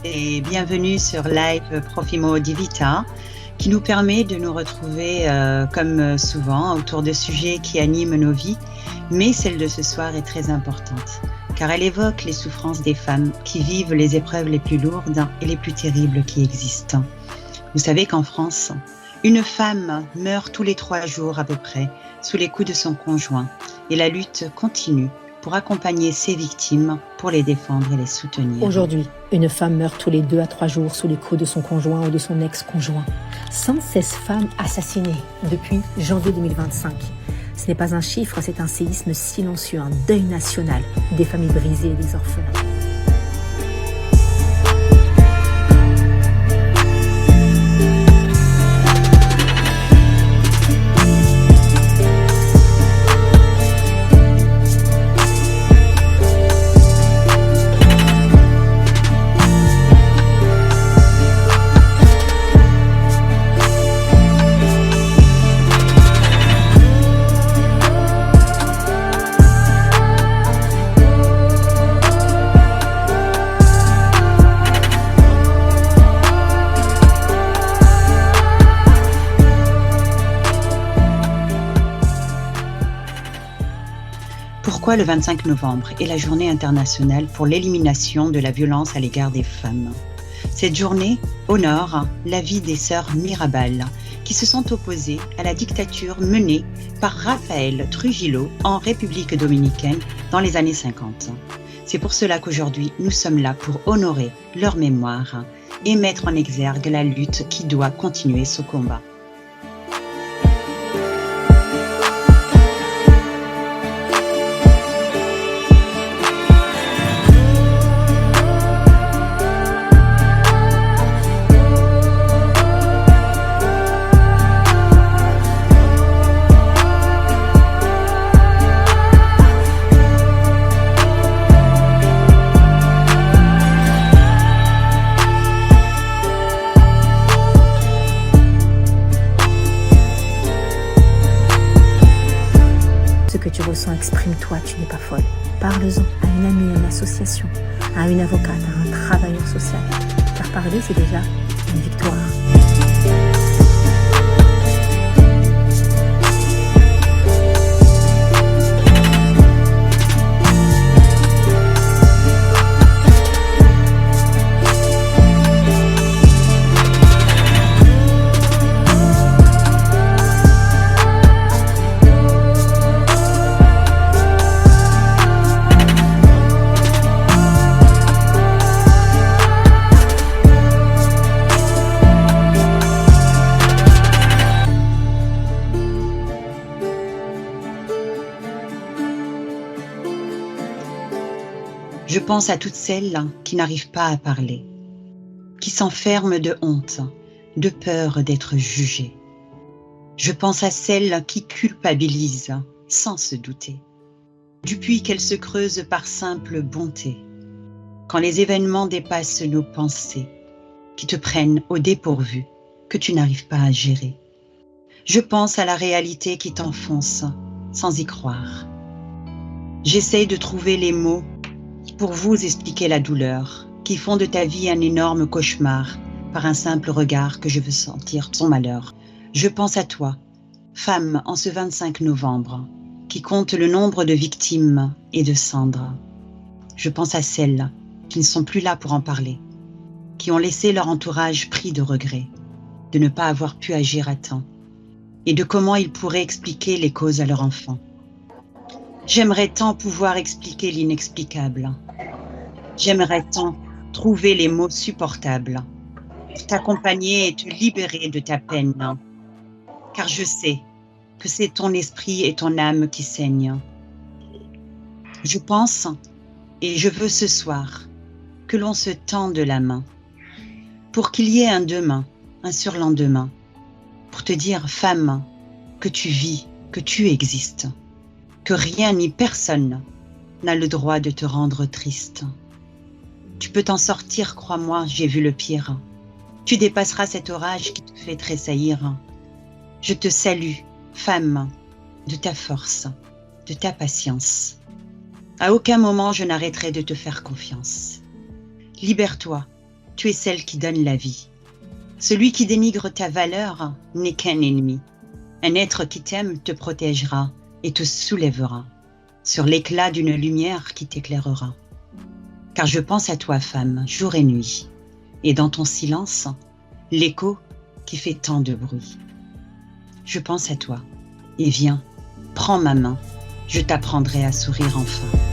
et bienvenue sur Live Profimo Divita qui nous permet de nous retrouver comme souvent autour de sujets qui animent nos vies, mais celle de ce soir est très importante car elle évoque les souffrances des femmes qui vivent les épreuves les plus lourdes et les plus terribles qui existent. Vous savez qu'en France, une femme meurt tous les 3 jours à peu près sous les coups de son conjoint et la lutte continue pour accompagner ses victimes, pour les défendre et les soutenir. Aujourd'hui, une femme meurt tous les 2 à 3 jours sous les coups de son conjoint ou de son ex-conjoint. 116 femmes assassinées depuis janvier 2025. Ce n'est pas un chiffre, c'est un séisme silencieux, un deuil national des familles brisées et des orphelins. Pourquoi le 25 novembre est la journée internationale pour l'élimination de la violence à l'égard des femmes? Cette journée honore la vie des sœurs Mirabal, qui se sont opposées à la dictature menée par Rafael Trujillo en République dominicaine dans les années 50. C'est pour cela qu'aujourd'hui, nous sommes là pour honorer leur mémoire et mettre en exergue la lutte qui doit continuer ce combat. Ce que tu ressens, exprime-toi, tu n'es pas folle. Parle-en à une amie, à une association, à une avocate, à un travailleur social. Car parler, c'est déjà une victoire. Je pense à toutes celles qui n'arrivent pas à parler, qui s'enferment de honte, de peur d'être jugées. Je pense à celles qui culpabilisent sans se douter, du puits qu'elles se creusent par simple bonté, quand les événements dépassent nos pensées, qui te prennent au dépourvu, que tu n'arrives pas à gérer. Je pense à la réalité qui t'enfonce sans y croire. J'essaye de trouver les mots pour vous expliquer la douleur qui font de ta vie un énorme cauchemar par un simple regard que je veux sentir ton malheur. Je pense à toi, femme en ce 25 novembre, qui compte le nombre de victimes et de cendres. Je pense à celles qui ne sont plus là pour en parler, qui ont laissé leur entourage pris de regret, de ne pas avoir pu agir à temps, et de comment ils pourraient expliquer les causes à leur enfant. J'aimerais tant pouvoir expliquer l'inexplicable. J'aimerais tant trouver les mots supportables, t'accompagner et te libérer de ta peine. Car je sais que c'est ton esprit et ton âme qui saignent. Je pense et je veux ce soir que l'on se tende la main pour qu'il y ait un demain, un surlendemain, pour te dire, femme, que tu vis, que tu existes, que rien ni personne n'a le droit de te rendre triste. Tu peux t'en sortir, crois-moi, j'ai vu le pire. Tu dépasseras cet orage qui te fait tressaillir. Je te salue, femme, de ta force, de ta patience. À aucun moment je n'arrêterai de te faire confiance. Libère-toi, tu es celle qui donne la vie. Celui qui dénigre ta valeur n'est qu'un ennemi. Un être qui t'aime te protégera et te soulèvera sur l'éclat d'une lumière qui t'éclairera. Car je pense à toi, femme, jour et nuit, et dans ton silence, l'écho qui fait tant de bruit. Je pense à toi, et viens, prends ma main, je t'apprendrai à sourire enfin.